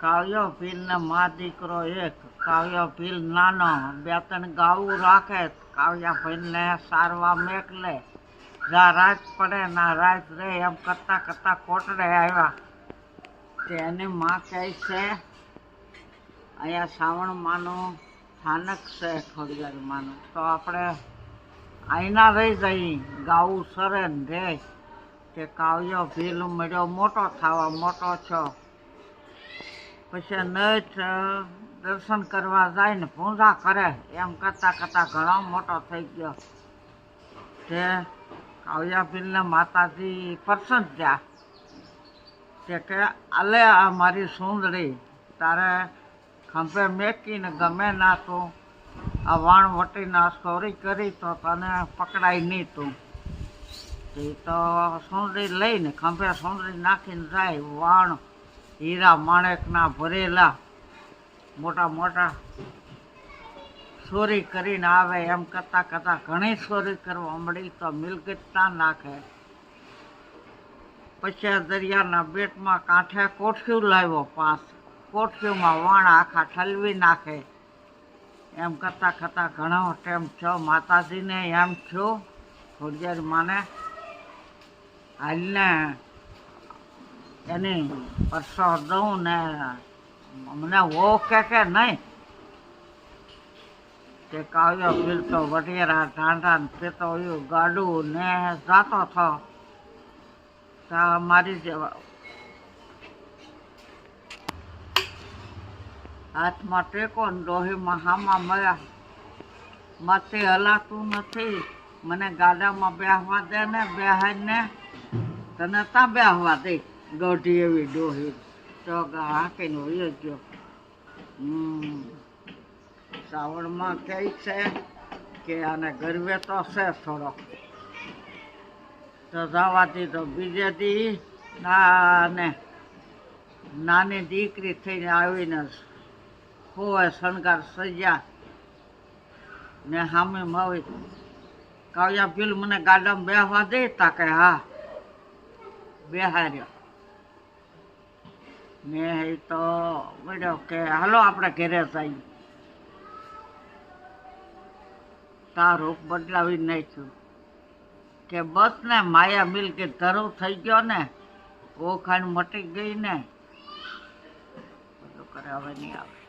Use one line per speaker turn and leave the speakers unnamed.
કાવ્યો ભીલ ને મા દીકરો એક, કાવ્યો ભીલ નાનો, બે ત્રણ ગાવું રાખે, કાવ્યા ભીલ ને સારવા મેકલે, જા રાત પડે ના રાત રે, એમ કરતા કરતા કોટડે આવ્યા. તેની માં કહે છે અહીંયા શ્રાવણ માનું સ્થાનક છે ખોડિયાર માનું, તો આપણે અહીંના રહી જઈ, ગાવું સરે ને રે. તે કાવ્યો ભીલ મળ્યો મોટો થવા, મોટો છો પછી નથ દર્શન કરવા જાય ને પૂજા કરે, એમ કરતાં કરતાં ઘણો મોટો થઈ ગયો. તે કાવ્યા ભીલને માતાજી પ્રસન્ન થયા. તે કે આલે આ મારી સુંદરી, તારે ખંભે મેકીને ગમે ના તું આ વાણ વટીને સોરી કરી તો તને પકડાય નહીં તું. તે તો સુંદરી લઈને ખંભે સુંદરી નાખીને જાય, વાણ હીરા માણેકના ભરેલા મોટા મોટા ચોરી કરીને આવે. એમ કરતાં કરતાં ઘણી ચોરી કરવા મળી તો મિલકત ના નાખે. પછી દરિયાના બેટમાં કાંઠે કોઠિયું લાવ્યો, 5 કોઠિયુંમાં વાણ આખા ઠલવી નાખે. એમ કરતાં કરતાં ઘણો ટાઈમ થયો. માતાજીને એમ થયું ખોડિયાર માને હાલને એની પરસો દઉં ને મને વો કે નહીં. તે કાવ્યો ભીલ તો વઢિયારા ઢાંઢા ને પેતોયું ગાડું ને જાતો થો. મારી જેવા હાથમાં ટેકો ને ડોહીમાં હામા મળ્યા, માથે હલાતું નથી, મને ગાડામાં બેહવા દે ને, બેહાઈને તને ત્યાં બેહવા દે. દોઢી એવી ડોહી તો હાંકીને વયો ગયો. શ્રાવણમાં કહે છે કે આને ગરવે તો છે થોડો, તો જવા દીધો. બીજે દી નાની દીકરી થઈને આવીને હોવે શણગાર સજ્યા ને સામે મવી કાવ્યા ભીલ મને ગાડામાં બેહવા દે, તા કે હા બેહાર્યો. ને એ તો બોલ્યો કે હાલો આપણે ઘરે જઈએ. તાર રૂપ બદલાવી નાખ્યું કે બસ ને માયા મિલ કે ધરું થઈ ગયો ને, ઓખાણ મટી ગઈ ને, બધું કરે હવે નહીં આવે.